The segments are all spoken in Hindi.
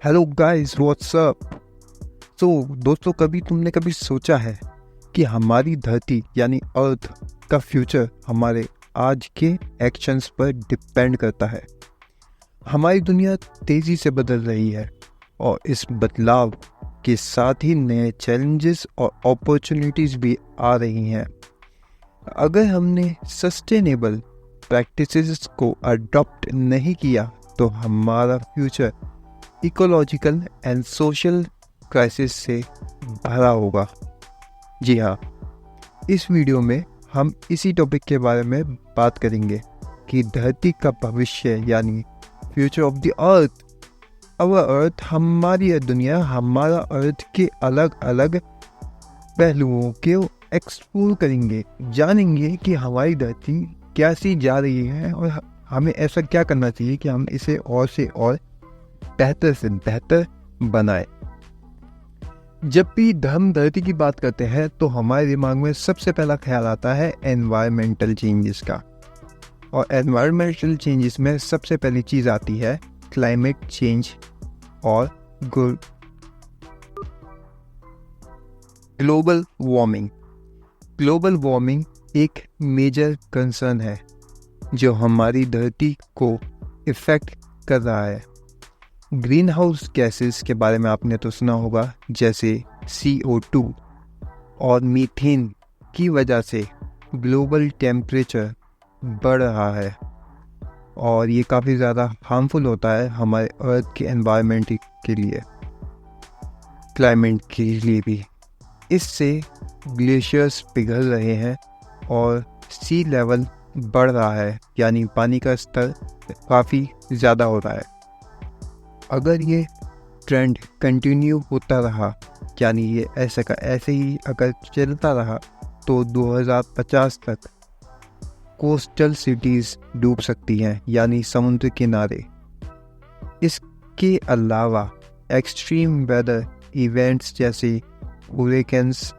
Hello guys, what's up. तो दोस्तों, तुमने कभी सोचा है कि हमारी धरती यानी अर्थ का फ्यूचर हमारे आज के एक्शंस पर डिपेंड करता है। हमारी दुनिया तेज़ी से बदल रही है और इस बदलाव के साथ ही नए चैलेंजेस और अपॉर्चुनिटीज़ भी आ रही हैं। अगर हमने सस्टेनेबल प्रैक्टिसेस को अडॉप्ट नहीं किया तो हमारा future ecological and social crisis से भरा होगा। जी हाँ, इस वीडियो में हम इसी टॉपिक के बारे में बात करेंगे कि धरती का भविष्य यानी फ्यूचर ऑफ द अर्थ। अवर अर्थ, हमारी दुनिया, हमारा अर्थ के अलग अलग पहलुओं के एक्सप्लोर करेंगे, जानेंगे कि हमारी धरती कैसी जा रही है और हमें ऐसा क्या करना चाहिए कि हम इसे और से और बेहतर से बेहतर बनाए। जब भी हम धरती की बात करते हैं तो हमारे दिमाग में सबसे पहला ख्याल आता है एनवायरमेंटल चेंजेस का। और एनवायरमेंटल चेंजेस में सबसे पहली चीज़ आती है क्लाइमेट चेंज और ग्लोबल वार्मिंग। ग्लोबल वार्मिंग एक मेजर कंसर्न है जो हमारी धरती को इफ़ेक्ट कर रहा है। ग्रीन हाउस गैसेस के बारे में आपने तो सुना होगा, जैसे CO2 और मीथेन की वजह से ग्लोबल टेम्परेचर बढ़ रहा है और ये काफ़ी ज़्यादा हार्मफुल होता है हमारे अर्थ के एनवायरनमेंट के लिए, क्लाइमेट के लिए भी। इससे ग्लेशियर्स पिघल रहे हैं और सी लेवल बढ़ रहा है, यानी पानी का स्तर काफ़ी ज़्यादा हो रहा है। अगर ये ट्रेंड कंटिन्यू होता रहा, यानी ये ऐसे ही अगर चलता रहा, तो 2050 तक कोस्टल सिटीज़ डूब सकती हैं, यानी समुद्र किनारे। इसके अलावा एक्सट्रीम वेदर इवेंट्स जैसे हुरिकेन्स,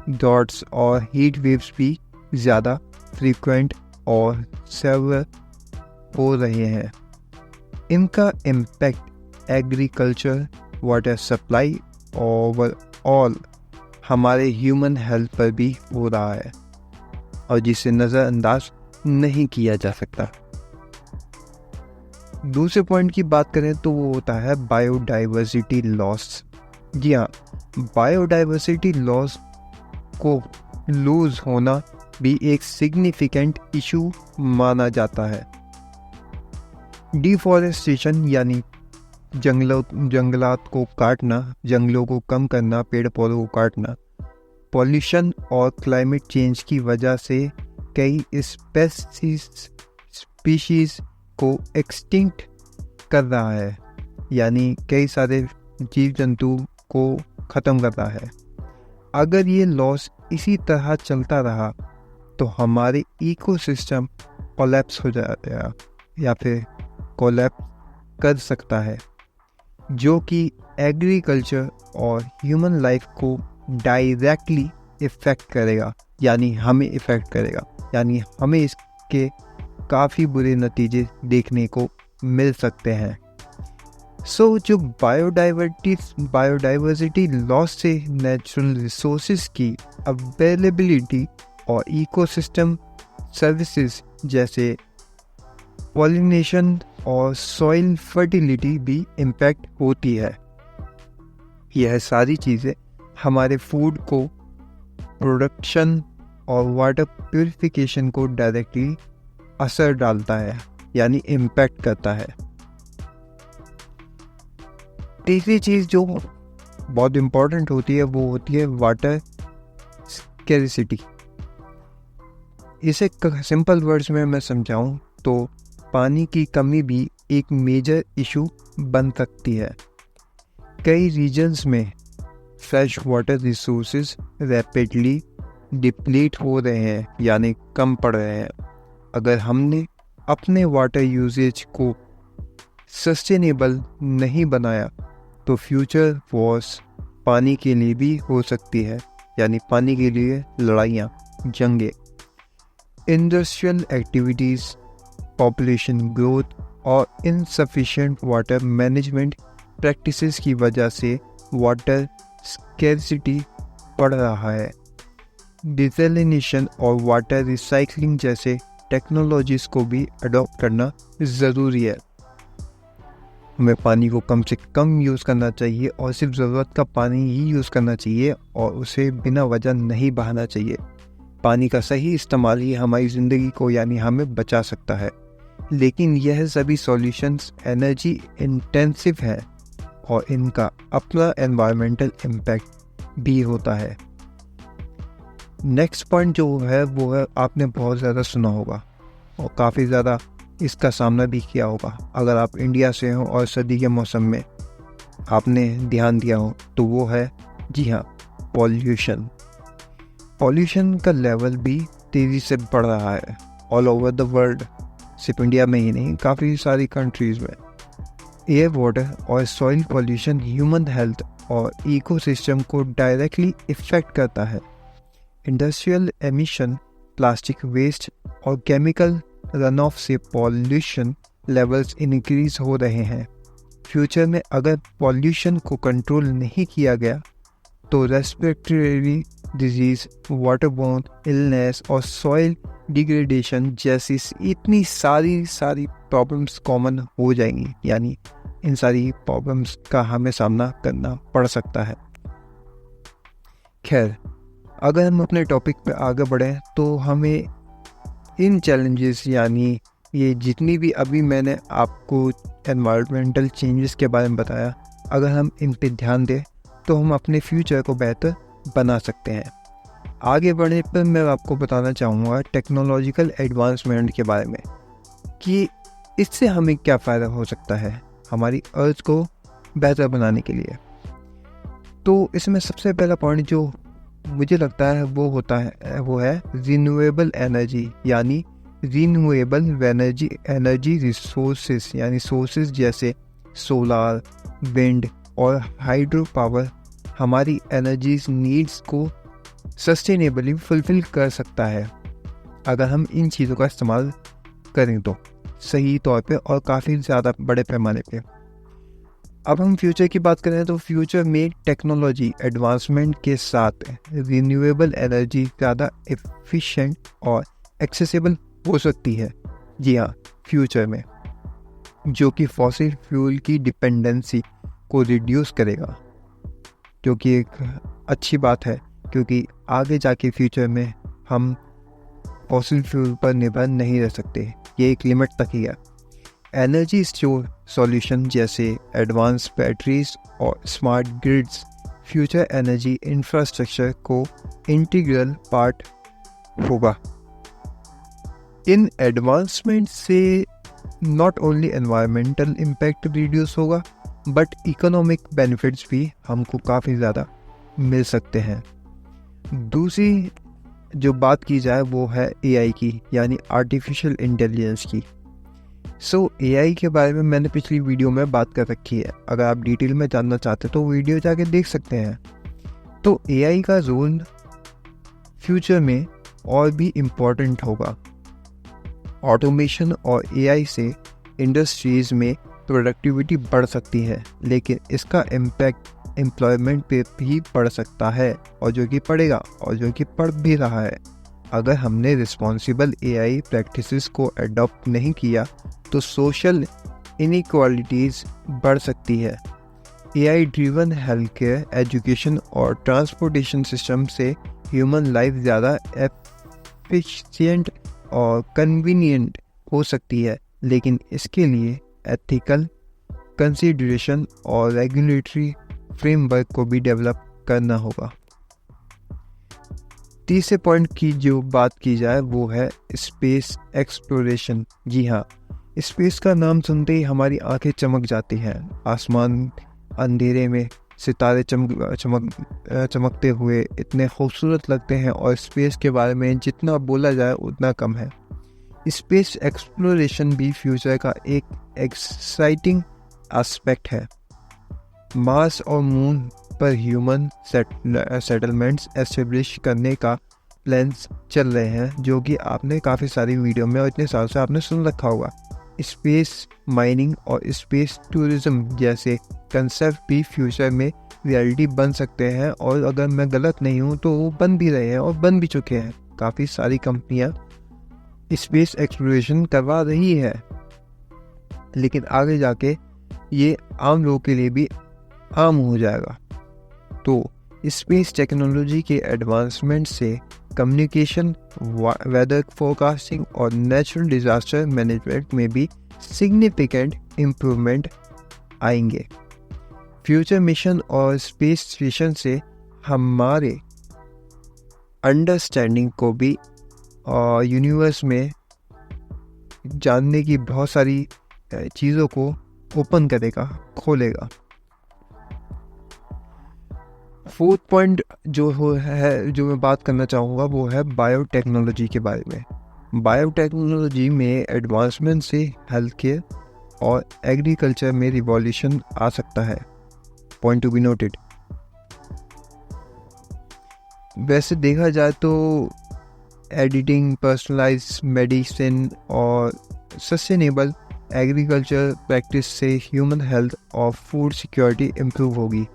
ड्रॉट्स और हीट वेव्स भी ज़्यादा फ्रीक्वेंट और सेवर हो रहे हैं। इनका impact agriculture, water supply, overall हमारे ह्यूमन हेल्थ पर भी हो रहा है और जिसे नज़रअंदाज नहीं किया जा सकता। दूसरे पॉइंट की बात करें तो वो होता है बायोडाइवर्सिटी लॉस। जी हाँ, बायोडाइवर्सिटी लॉस को लूज होना भी एक सिग्निफिकेंट इशू माना जाता है। डिफॉरेस्टेशन यानी जंगलात को काटना, जंगलों को कम करना, पेड़ पौधों को काटना, पॉल्यूशन और क्लाइमेट चेंज की वजह से कई स्पीशीज को एक्सटिंक्ट कर रहा है, यानी कई सारे जीव जंतु को ख़त्म कर रहा है। अगर ये लॉस इसी तरह चलता रहा तो हमारे इकोसिस्टम कोलैप्स हो जाएगा या फिर कोलैप्स कर सकता है, जो कि एग्रीकल्चर और ह्यूमन लाइफ को डायरेक्टली इफ़ेक्ट करेगा, यानी हमें इफ़ेक्ट करेगा, यानी हमें इसके काफ़ी बुरे नतीजे देखने को मिल सकते हैं। जो बायोडाइवर्सिटी लॉस से नेचुरल रिसोर्सेज की अवेलेबिलिटी और इकोसिस्टम सर्विसेज जैसे पॉलिनेशन और सॉइल फर्टिलिटी भी इम्पैक्ट होती है। यह सारी चीज़ें हमारे फूड को प्रोडक्शन और वाटर प्यूरिफिकेशन को डायरेक्टली असर डालता है, यानी इम्पैक्ट करता है। तीसरी चीज़ जो बहुत इम्पॉर्टेंट होती है वो होती है वाटर स्कैरिसिटी। इसे सिंपल वर्ड्स में मैं समझाऊं तो पानी की कमी भी एक मेजर इशू बन सकती है। कई रीजन्स में fresh water resources rapidly deplete हो रहे हैं, यानी कम पड़ रहे हैं। अगर हमने अपने वाटर यूजेज को सस्टेनेबल नहीं बनाया तो फ्यूचर वॉर्स पानी के लिए भी हो सकती है, यानी पानी के लिए लड़ाइयाँ, जंगें। इंडस्ट्रियल एक्टिविटीज़, पॉपुलेशन ग्रोथ और इनसफिशिएंट वाटर मैनेजमेंट प्रैक्टिसेस की वजह से वाटर स्कैर्सिटी बढ़ रहा है। डिसैलिनेशन और वाटर रिसाइकलिंग जैसे टेक्नोलॉजीज़ को भी अडॉप्ट करना ज़रूरी है। हमें पानी को कम से कम यूज़ करना चाहिए और सिर्फ ज़रूरत का पानी ही यूज़ करना चाहिए और उसे बिना वजह नहीं बहाना चाहिए। पानी का सही इस्तेमाल ही हमारी ज़िंदगी को यानी हमें बचा सकता है। लेकिन यह सभी सॉल्यूशंस एनर्जी इंटेंसिव है और इनका अपना एनवायरमेंटल इम्पैक्ट भी होता है। नेक्स्ट पॉइंट जो है वो है, आपने बहुत ज़्यादा सुना होगा और काफ़ी ज़्यादा इसका सामना भी किया होगा। अगर आप इंडिया से हो और सर्दी के मौसम में आपने ध्यान दिया हो तो वो है, जी हाँ, पॉल्यूशन। पॉल्यूशन का लेवल भी तेज़ी से बढ़ रहा है ऑल ओवर द वर्ल्ड, सिर्फ इंडिया में ही नहीं, काफ़ी सारी कंट्रीज़ में। एयर, वाटर और सॉइल पॉल्यूशन ह्यूमन हेल्थ और इकोसिस्टम को डायरेक्टली इफ़ेक्ट करता है। इंडस्ट्रियल एमिशन, प्लास्टिक वेस्ट और केमिकल रन ऑफ से पॉल्यूशन लेवल्स इंक्रीज हो रहे हैं। फ्यूचर में अगर पॉल्यूशन को कंट्रोल नहीं किया गया तो रेस्पिरेटरी डिजीज़, वाटरबोर्न इलनेस और सॉइल डिग्रेडेशन जैसी इतनी सारी प्रॉब्लम्स कॉमन हो जाएंगी, यानी इन सारी प्रॉब्लम्स का हमें सामना करना पड़ सकता है। खैर, अगर हम अपने टॉपिक पे आगे बढ़ें तो हमें इन चैलेंजेस, यानी ये जितनी भी अभी मैंने आपको एनवायरमेंटल चेंजेस के बारे में बताया, अगर हम इन पे ध्यान दें तो हम अपने फ्यूचर को बेहतर बना सकते हैं। आगे बढ़ने पर मैं आपको बताना चाहूँगा टेक्नोलॉजिकल एडवांसमेंट के बारे में कि इससे हमें क्या फ़ायदा हो सकता है हमारी अर्थ को बेहतर बनाने के लिए। तो इसमें सबसे पहला पॉइंट जो मुझे लगता है वो है रिन्यूएबल एनर्जी, यानी रिन्यूएबल एनर्जी रिसोर्सेज, यानी सोर्सेज जैसे सोलार, विंड और हाइड्रो पावर हमारी एनर्जीज नीड्स को सस्टेनेबली फुलफिल कर सकता है अगर हम इन चीज़ों का इस्तेमाल करें तो सही तौर पे और काफ़ी ज़्यादा बड़े पैमाने पे। अब हम फ्यूचर की बात करें तो फ्यूचर में टेक्नोलॉजी एडवांसमेंट के साथ रिन्यूएबल एनर्जी ज़्यादा एफिशिएंट और एक्सेसिबल हो सकती है। जी हाँ, फ्यूचर में, जो कि फॉसिल फ्यूल की डिपेंडेंसी को रिड्यूस करेगा, जो कि एक अच्छी बात है क्योंकि आगे जाके फ्यूचर में हम फॉसिल फ्यूल पर निर्भर नहीं रह सकते, ये एक लिमिट तक ही है। एनर्जी स्टोर सॉल्यूशन जैसे एडवांस बैटरीज और smart grids future energy infrastructure को इंटीग्रल पार्ट होगा। इन एडवांसमेंट से not only environmental impact reduce होगा बट इकोनॉमिक बेनिफिट्स भी हमको काफ़ी ज़्यादा मिल सकते हैं। दूसरी जो बात की जाए वो है एआई की, यानी आर्टिफिशियल इंटेलिजेंस की। एआई के बारे में मैंने पिछली वीडियो में बात कर रखी है, अगर आप डिटेल में जानना चाहते तो वीडियो जाके देख सकते हैं। तो एआई का रोल फ्यूचर में और भी इम्पोर्टेंट होगा। ऑटोमेशन और एआई से इंडस्ट्रीज़ में प्रोडक्टिविटी बढ़ सकती है, लेकिन इसका इम्पैक्ट एम्प्लॉयमेंट पे भी पड़ सकता है और जो कि पड़ेगा और जो कि पड़ भी रहा है। अगर हमने रिस्पॉन्सिबल एआई प्रैक्टिसेस को अडॉप्ट नहीं किया तो सोशल इनइक्वालिटीज़ बढ़ सकती है। AI driven health care, education और ट्रांसपोर्टेशन सिस्टम से ह्यूमन लाइफ ज़्यादा एफिशिएंट और कन्वीनियंट हो सकती है, लेकिन इसके लिए एथिकल कंसीडरेशन और रेगुलेटरी फ्रेमवर्क को भी डेवलप करना होगा। तीसरे पॉइंट की जो बात की जाए वो है स्पेस एक्सप्लोरेशन। जी हाँ, स्पेस का नाम सुनते ही हमारी आंखें चमक जाती हैं। आसमान अंधेरे में सितारे चमकते हुए इतने खूबसूरत लगते हैं और स्पेस के बारे में जितना बोला जाए उतना कम है। स्पेस एक्सप्लोरेशन भी फ्यूचर का एक एक्साइटिंग एस्पेक्ट है। मार्स और मून पर ह्यूमन सेटलमेंट्स एस्टेब्लिश करने का प्लान्स चल रहे हैं, जो कि आपने काफ़ी सारी वीडियो में और इतने साल से आपने सुन रखा होगा। स्पेस माइनिंग और स्पेस टूरिज्म जैसे कंसेप्ट भी फ्यूचर में रियलिटी बन सकते हैं, और अगर मैं गलत नहीं हूँ तो वो बन भी रहे हैं और बन भी चुके हैं। काफ़ी सारी कंपनियाँ स्पेस एक्सप्लोरेशन करवा रही है, लेकिन आगे जाके ये आम लोगों के लिए भी आम हो जाएगा। तो स्पेस टेक्नोलॉजी के एडवांसमेंट से कम्युनिकेशन, वेदर फोरकास्टिंग और नेचुरल डिजास्टर मैनेजमेंट में भी सिग्निफिकेंट इम्प्रूवमेंट आएंगे। फ्यूचर मिशन और स्पेस स्टेशन से हमारे अंडरस्टैंडिंग को भी यूनिवर्स में जानने की बहुत सारी चीज़ों को ओपन करेगा, खोलेगा। फोर्थ पॉइंट जो मैं बात करना चाहूँगा वो है बायोटेक्नोलॉजी के बारे में। बायोटेक्नोलॉजी में एडवांसमेंट से हेल्थ केयर और एग्रीकल्चर में रिवॉल्यूशन आ सकता है। Point to be noted. वैसे देखा जाए तो एडिटिंग, पर्सनलाइज मेडिसिन और सस्टेनेबल एग्रीकल्चर प्रैक्टिस से ह्यूमन हेल्थ और फूड सिक्योरिटी इम्प्रूव होगी।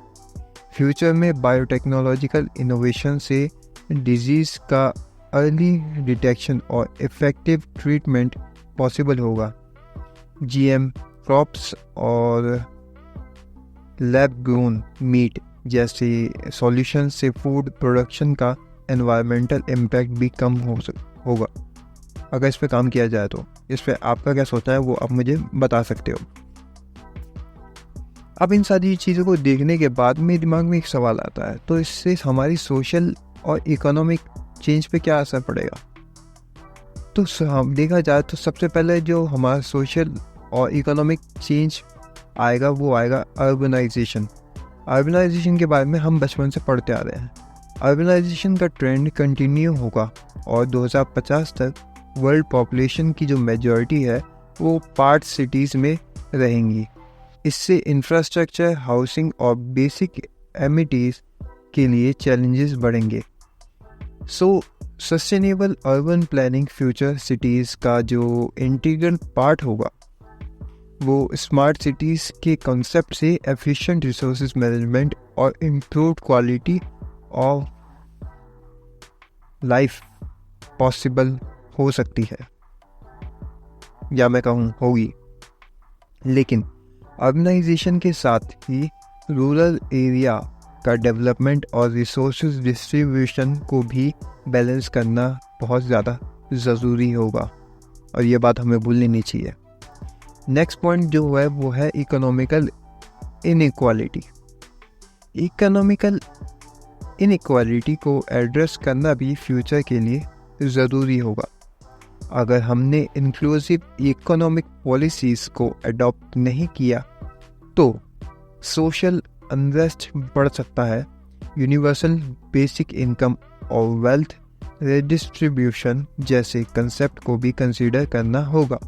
फ्यूचर में बायोटेक्नोलॉजिकल इनोवेशन से डिजीज़ का अर्ली डिटेक्शन और इफ़ेक्टिव ट्रीटमेंट पॉसिबल होगा। जीएम क्रॉप्स और लैब ग्रोन मीट जैसे सॉल्यूशन से फूड प्रोडक्शन का एनवायरमेंटल इम्पैक्ट भी कम होगा अगर इस पे काम किया जाए तो। इस पे आपका क्या सोचना है वो आप मुझे बता सकते हो। अब इन सारी चीज़ों को देखने के बाद मेरे दिमाग में एक सवाल आता है, तो इससे हमारी सोशल और इकोनॉमिक चेंज पे क्या असर पड़ेगा? तो हम देखा जाए तो सबसे पहले जो हमारा सोशल और इकोनॉमिक चेंज आएगा वो आएगा अर्बनाइजेशन। अर्बनाइजेशन के बारे में हम बचपन से पढ़ते आ रहे हैं। अर्बनाइजेशन का ट्रेंड कंटिन्यू होगा और 2050 तक वर्ल्ड पॉपुलेशन की जो मेजॉरिटी है वो पार्ट सिटीज़ में रहेंगी। इससे इंफ्रास्ट्रक्चर, हाउसिंग और बेसिक एमिनिटीज़ के लिए चैलेंजेस बढ़ेंगे। Sustainable urban planning future cities का जो इंटीग्रल पार्ट होगा वो स्मार्ट सिटीज़ के कॉन्सेप्ट से एफिशिएंट रिसोर्सेज मैनेजमेंट और improved quality of life possible हो सकती है, या मैं कहूँ होगी। लेकिन अर्बनाइजेशन के साथ ही रूरल एरिया का डेवलपमेंट और रिसोर्सेज डिस्ट्रीब्यूशन को भी बैलेंस करना बहुत ज़्यादा ज़रूरी होगा, और ये बात हमें भूलनी नहीं चाहिए। नेक्स्ट पॉइंट जो है वो है इकोनॉमिकल इनइक्वालिटी। इकोनॉमिकल इनइक्वालिटी को एड्रेस करना भी फ्यूचर के लिए ज़रूरी होगा। अगर हमने इंक्लूसिव इकोनॉमिक पॉलिसीज़ को अडॉप्ट नहीं किया तो सोशल अनरेस्ट बढ़ सकता है। यूनिवर्सल बेसिक इनकम और वेल्थ रिडिस्ट्रीब्यूशन जैसे कंसेप्ट को भी कंसीडर करना होगा।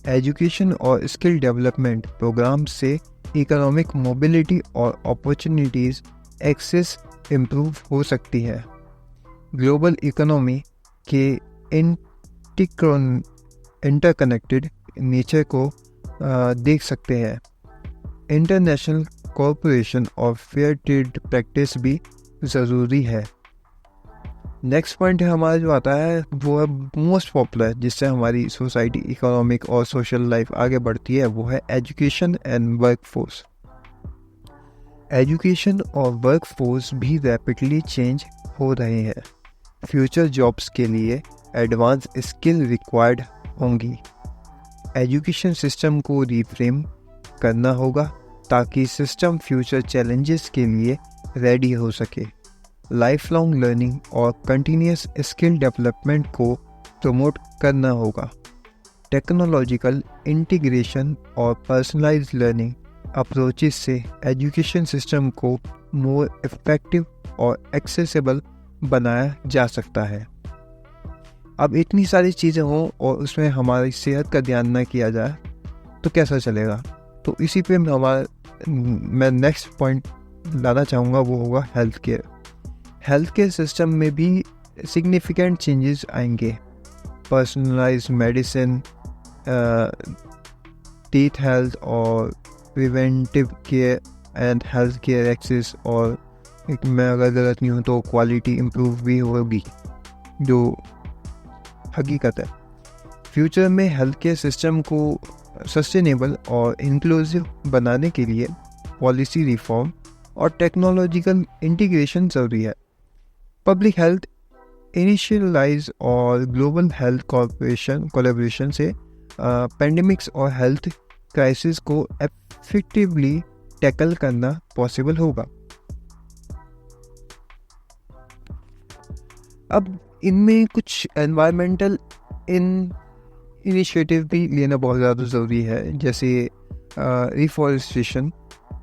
एजुकेशन और स्किल डेवलपमेंट प्रोग्राम से इकोनॉमिक मोबिलिटी और अपॉर्चुनिटीज़ एक्सेस इम्प्रूव हो सकती है। ग्लोबल इकोनॉमी के इंटरकनेक्टेड नेचर को देख सकते हैं। इंटरनेशनल कोऑपरेशन और फेयर ट्रेड प्रैक्टिस भी ज़रूरी है। नेक्स्ट पॉइंट है हमारा जो आता है वो है मोस्ट पॉपुलर, जिससे हमारी सोसाइटी, इकोनॉमिक और सोशल लाइफ आगे बढ़ती है, वो है एजुकेशन एंड वर्कफोर्स। एजुकेशन और वर्कफोर्स भी रैपिडली चेंज हो रहे हैं। फ्यूचर जॉब्स के लिए एडवांस स्किल रिक्वायर्ड होंगी। एजुकेशन सिस्टम को रिफ्रेम करना होगा ताकि सिस्टम फ्यूचर चैलेंजेस के लिए रेडी हो सके। लाइफ लॉन्ग लर्निंग और कंटिन्यूस स्किल डेवलपमेंट को प्रमोट करना होगा। टेक्नोलॉजिकल इंटीग्रेशन और पर्सनलाइज्ड लर्निंग अप्रोचेस से एजुकेशन सिस्टम को मोर इफेक्टिव और एक्सेसिबल बनाया जा सकता है। अब इतनी सारी चीज़ें हों और उसमें हमारी सेहत का ध्यान न किया जाए तो कैसा चलेगा? तो इसी पे मैं नेक्स्ट पॉइंट लाना चाहूँगा, वो होगा health care. Health care system में भी सिग्निफिकेंट चेंजेस आएंगे। पर्सनलाइज्ड मेडिसिन, स्टेट हेल्थ और preventive care and health care access, और मैं अगर गलत नहीं हूँ तो क्वालिटी इम्प्रूव भी होगी, जो हकीकत है। फ्यूचर में हेल्थ केयर सिस्टम को सस्टेनेबल और इंक्लूसिव बनाने के लिए पॉलिसी रिफॉर्म और टेक्नोलॉजिकल इंटीग्रेशन ज़रूरी है। पब्लिक हेल्थ इनिशियलाइज और ग्लोबल हेल्थ कोलैबोरेशन से पेंडेमिक्स और हेल्थ क्राइसिस को एफेक्टिवली टैकल करना पॉसिबल होगा। अब इनमें कुछ एनवायरमेंटल इनिशिएटिव भी लेना बहुत ज़्यादा ज़रूरी है, जैसे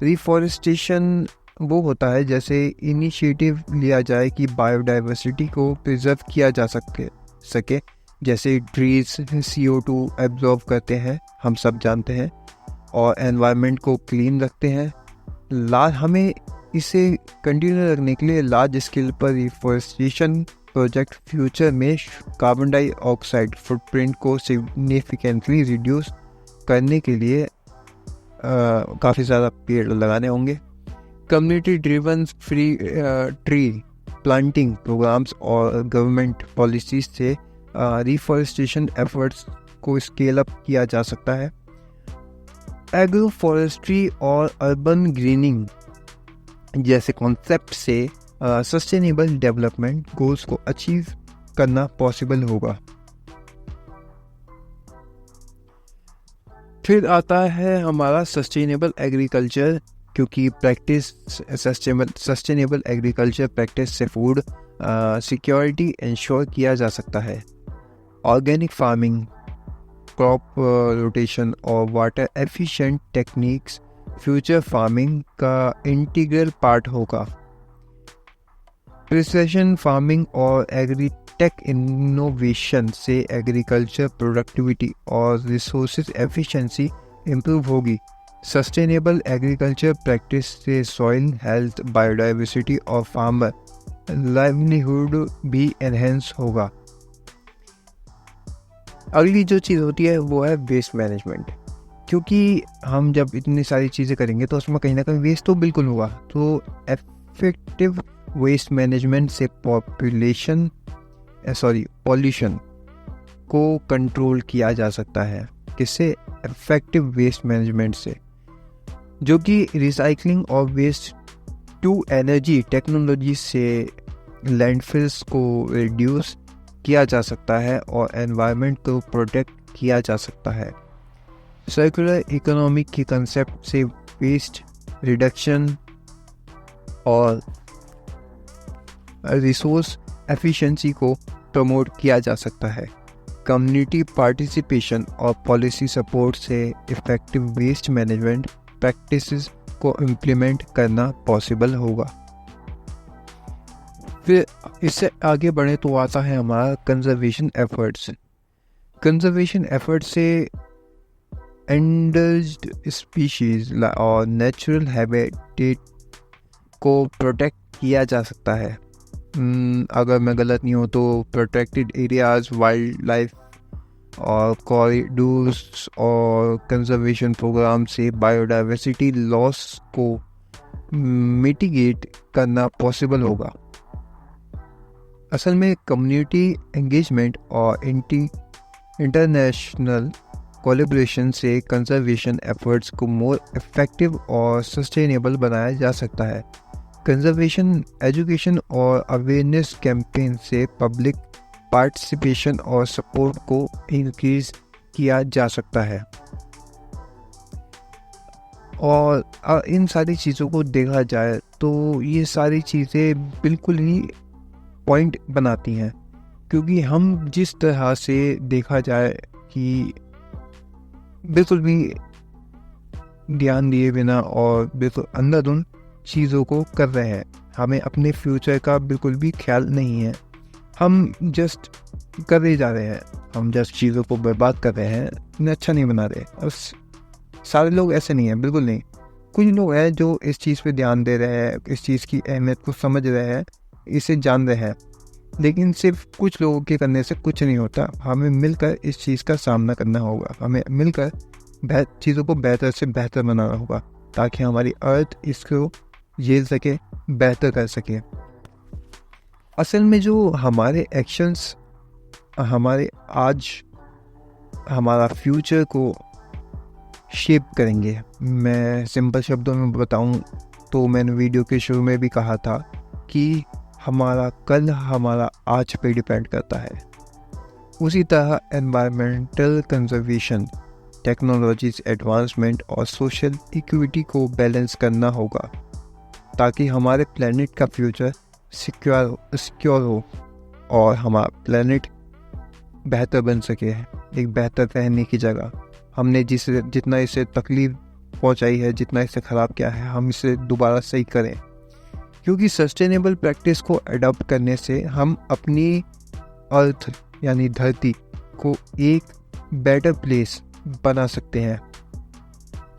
रिफॉरेस्टेशन वो होता है जैसे इनिशिएटिव लिया जाए कि बायोडाइवर्सिटी को प्रिजर्व किया जा सके। जैसे ट्रीज CO2 एब्जॉर्ब करते हैं, हम सब जानते हैं, और एनवायरनमेंट को क्लीन रखते हैं। हमें इसे कंटिन्यू रखने के लिए लार्ज स्केल पर रिफॉरेस्टेशन प्रोजेक्ट फ्यूचर में कार्बन डाइऑक्साइड फुटप्रिंट को सिग्निफिकेंटली रिड्यूस करने के लिए काफ़ी ज़्यादा पेड़ लगाने होंगे। Community driven free tree planting programmes और गवर्नमेंट पॉलिसीज से रिफॉरेस्टेशन एफर्ट्स को स्केल अप किया जा सकता है। एग्रो फॉरेस्ट्री और अर्बन ग्रीनिंग जैसे कॉन्सेप्ट से सस्टेनेबल डेवलपमेंट गोल्स को अचीव करना पॉसिबल होगा। फिर आता है हमारा सस्टेनेबल एग्रीकल्चर, क्योंकि सस्टेनेबल एग्रीकल्चर प्रैक्टिस से फूड सिक्योरिटी इंश्योर किया जा सकता है। ऑर्गेनिक फार्मिंग, क्रॉप रोटेशन और water efficient techniques future farming का इंटीग्रल पार्ट होगा। प्रिसिशन फार्मिंग और एग्रीटेक इनोवेशन से एग्रीकल्चर प्रोडक्टिविटी और रिसोर्सेज एफिशिएंसी इम्प्रूव होगी। सस्टेनेबल एग्रीकल्चर प्रैक्टिस से सॉइल हेल्थ, बायोडाइवर्सिटी और फार्मर लाइवलीहुड भी एनहेंस होगा। अगली जो चीज़ होती है वो है वेस्ट मैनेजमेंट, क्योंकि हम जब इतनी सारी चीज़ें करेंगे तो उसमें कहीं ना कहीं वेस्ट तो बिल्कुल होगा। तो एफेक्टिव वेस्ट मैनेजमेंट से पॉल्यूशन को कंट्रोल किया जा सकता है। किससे? इफेक्टिव वेस्ट मैनेजमेंट से, जो कि रिसाइकलिंग और वेस्ट टू एनर्जी टेक्नोलॉजी से लैंडफिल्स को रिड्यूस किया जा सकता है और एनवायरनमेंट को प्रोटेक्ट किया जा सकता है। सर्कुलर इकोनॉमी के कंसेप्ट से वेस्ट रिडक्शन और रिसोर्स एफिशिएंसी को प्रमोट किया जा सकता है। कम्युनिटी पार्टिसिपेशन और पॉलिसी सपोर्ट से इफेक्टिव वेस्ट मैनेजमेंट प्रैक्टिसेस को इम्प्लीमेंट करना पॉसिबल होगा। फिर इससे आगे बढ़े तो आता है हमारा कंजर्वेशन एफर्ट्स। कंजर्वेशन एफर्ट्स से एंडर्ड स्पीशीज और नेचुरल हैबिटेट को प्रोटेक्ट किया जा सकता है। अगर मैं गलत नहीं हूँ तो प्रोटेक्टेड एरियाज, वाइल्ड लाइफ और कॉरिडोर्स और कंजर्वेशन प्रोग्राम से बायोडाइवर्सिटी लॉस को मिटिगेट करना पॉसिबल होगा। असल में कम्युनिटी एंगेजमेंट और इंटरनेशनल कोलैबोरेशन से कंजर्वेशन एफर्ट्स को मोर इफेक्टिव और सस्टेनेबल बनाया जा सकता है। कंजर्वेशन एजुकेशन और अवेयरनेस कैंपेन से पब्लिक पार्टिसिपेशन और सपोर्ट को इंक्रीज किया जा सकता है। और इन सारी चीज़ों को देखा जाए तो ये सारी चीज़ें बिल्कुल ही पॉइंट बनाती हैं, क्योंकि हम जिस तरह से देखा जाए कि बिल्कुल भी ध्यान दिए बिना और बिल्कुल अंधाधुंध चीज़ों को कर रहे हैं, हमें अपने फ्यूचर का बिल्कुल भी ख्याल नहीं है, हम जस्ट कर ही जा रहे हैं, हम जस्ट चीज़ों को बर्बाद कर रहे हैं, इन्हें अच्छा नहीं बना रहे। और सारे लोग ऐसे नहीं हैं, बिल्कुल नहीं। कुछ लोग हैं जो इस चीज़ पे ध्यान दे रहे हैं, इस चीज़ की अहमियत को समझ रहे हैं, इसे जान रहे हैं, लेकिन सिर्फ कुछ लोगों के करने से कुछ नहीं होता। हमें मिलकर इस चीज़ का सामना करना होगा, हमें मिलकर चीज़ों को बेहतर से बेहतर बनाना होगा ताकि हमारी अर्थ इसको झेल सके, बेहतर कर सके। असल में जो हमारे एक्शंस हमारे आज हमारा फ्यूचर को शेप करेंगे। मैं सिंपल शब्दों में बताऊं तो मैंने वीडियो के शुरू में भी कहा था कि हमारा कल हमारा आज पे डिपेंड करता है। उसी तरह एनवायरमेंटल कंजर्वेशन, टेक्नोलॉजीज एडवांसमेंट और सोशल इक्विटी को बैलेंस करना होगा ताकि हमारे प्लेनेट का फ्यूचर सिक्योर हो और हमारा प्लेनेट बेहतर बन सके, एक बेहतर रहने की जगह। हमने जितना इसे तकलीफ पहुंचाई है, जितना इसे ख़राब किया है, हम इसे दोबारा सही करें, क्योंकि सस्टेनेबल प्रैक्टिस को अडॉप्ट करने से हम अपनी अर्थ यानी धरती को एक बेटर प्लेस बना सकते हैं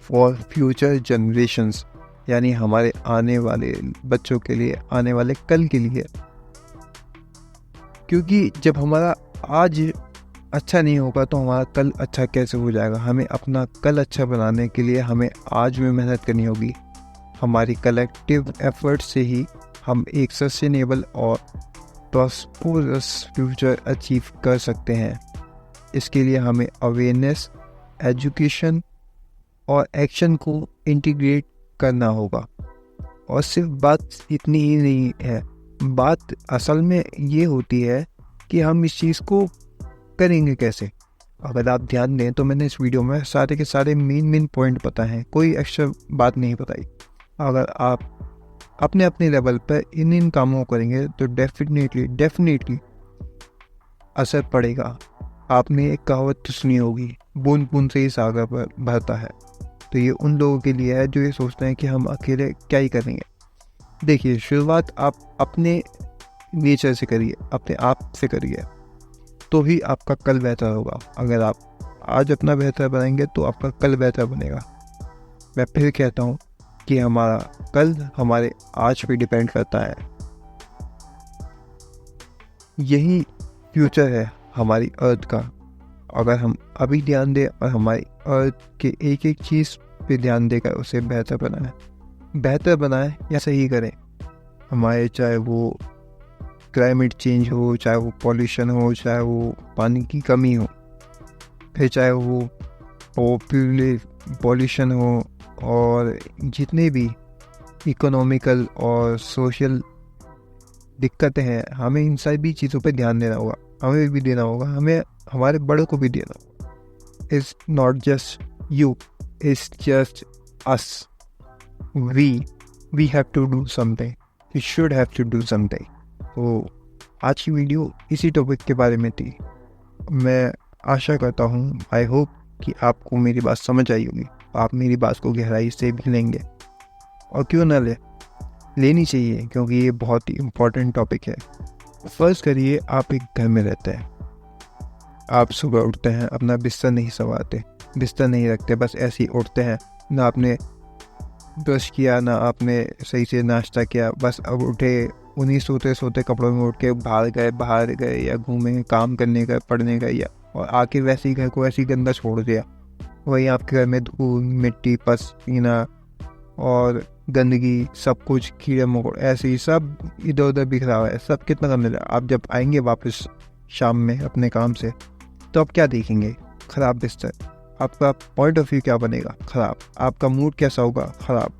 फॉर फ्यूचर जनरेशंस, यानी हमारे आने वाले बच्चों के लिए, आने वाले कल के लिए। क्योंकि जब हमारा आज अच्छा नहीं होगा तो हमारा कल अच्छा कैसे हो जाएगा। हमें अपना कल अच्छा बनाने के लिए हमें आज में मेहनत करनी होगी। हमारी कलेक्टिव एफर्ट से ही हम एक सस्टेनेबल और प्रॉस्पेरस फ्यूचर अचीव कर सकते हैं। इसके लिए हमें अवेयरनेस, एजुकेशन और एक्शन को इंटीग्रेट करना होगा। और सिर्फ बात इतनी ही नहीं है, बात असल में ये होती है कि हम इस चीज़ को करेंगे कैसे। अगर आप ध्यान दें तो मैंने इस वीडियो में सारे के सारे मेन पॉइंट बताए हैं, कोई एक्स्ट्रा बात नहीं बताई। अगर आप अपने अपने लेवल पर इन कामों को करेंगे तो डेफिनेटली असर पड़ेगा। आपने एक कहावत तो सुनी होगी, बूंद बूंद से ही सागर पर भरता है। तो ये उन लोगों के लिए है जो ये सोचते हैं कि हम अकेले क्या ही करेंगे। देखिए, शुरुआत आप अपने नेचर से करिए, अपने आप से करिए, तो ही आपका कल बेहतर होगा। अगर आप आज अपना बेहतर बनाएंगे तो आपका कल बेहतर बनेगा। मैं फिर कहता हूँ कि हमारा कल हमारे आज पे डिपेंड करता है। यही फ्यूचर है हमारी अर्थ का। अगर हम अभी ध्यान दें और हमारी अर्थ के एक एक चीज़ पे ध्यान देकर उसे बेहतर बनाएं या सही करें, हमारे चाहे वो क्लाइमेट चेंज हो, चाहे वो पॉल्यूशन हो, चाहे वो पानी की कमी हो, फिर चाहे वो पॉल्यूशन हो, और जितने भी इकोनॉमिकल और सोशल दिक्कतें हैं, हमें इन सभी चीज़ों पे ध्यान देना होगा। हमें भी देना होगा, हमें हमारे बड़ों को भी देना होगा। It's not just you, it's just us. We have to do something, we should have to do something. तो आज की वीडियो इसी टॉपिक के बारे में थी। मैं आशा करता हूँ, आई होप कि आपको मेरी बात समझ आई होगी, आप मेरी बात को गहराई से भी लेंगे, और क्यों ना लेनी चाहिए, क्योंकि ये बहुत ही इम्पोर्टेंट टॉपिक है। फर्ज करिए आप एक घर में रहते हैं, आप सुबह उठते हैं, अपना बिस्तर नहीं संवारते, बिस्तर नहीं रखते, बस ऐसे ही उठते हैं, ना आपने ब्रश किया, ना आपने सही से नाश्ता किया, बस अब उठे, उन्हीं सोते कपड़ों में उठ के बाहर गए या घूमे, काम करने गए, पढ़ने गए, या और आके वैसे ही घर को ऐसे ही गंदा छोड़ दिया। वही आपके घर में धूल, मिट्टी, पसीना और गंदगी, सब कुछ, कीड़े मकोड़े, ऐसे ही सब इधर उधर बिखरा हुआ है। सब कितना गंदा लगा। आप जब आएंगे वापस शाम में अपने काम से, तो आप क्या देखेंगे? ख़राब बिस्तर। आपका पॉइंट ऑफ व्यू क्या बनेगा? ख़राब। आपका मूड कैसा होगा? ख़राब।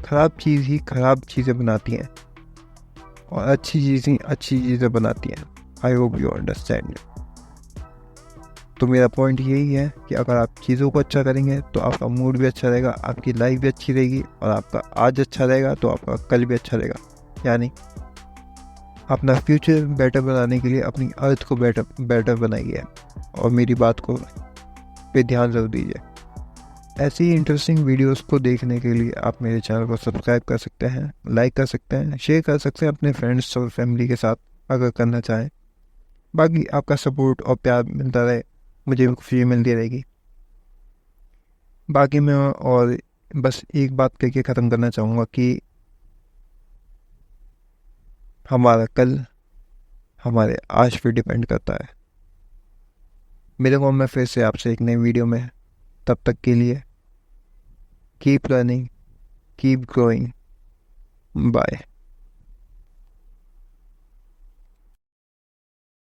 ख़राब चीज़ ही ख़राब चीज़ें बनाती हैं, और अच्छी चीज़ ही अच्छी चीज़ें बनाती हैं। I hope you understand. तो मेरा पॉइंट यही है कि अगर आप चीज़ों को अच्छा करेंगे तो आपका मूड भी अच्छा रहेगा, आपकी लाइफ भी अच्छी रहेगी, और आपका आज अच्छा रहेगा तो आपका कल भी अच्छा रहेगा। यानी अपना फ्यूचर बेटर बनाने के लिए अपनी अर्थ को बेटर बनाइए, और मेरी बात को पे ध्यान ज़रूर दीजिए। ऐसी इंटरेस्टिंग वीडियोस को देखने के लिए आप मेरे चैनल को सब्सक्राइब कर सकते हैं, लाइक कर सकते हैं, शेयर कर सकते हैं अपने फ्रेंड्स और फैमिली के साथ अगर करना चाहें। बाकी आपका सपोर्ट और प्यार मिलता रहे, मुझे भी खुशी मिलती रहेगी। बाकी मैं और बस एक बात कह के ख़त्म करना चाहूँगा कि हमारा कल हमारे आज पे डिपेंड करता है। मिलूंगा मैं फिर से आपसे एक नई वीडियो में। तब तक के लिए keep learning, keep growing, bye.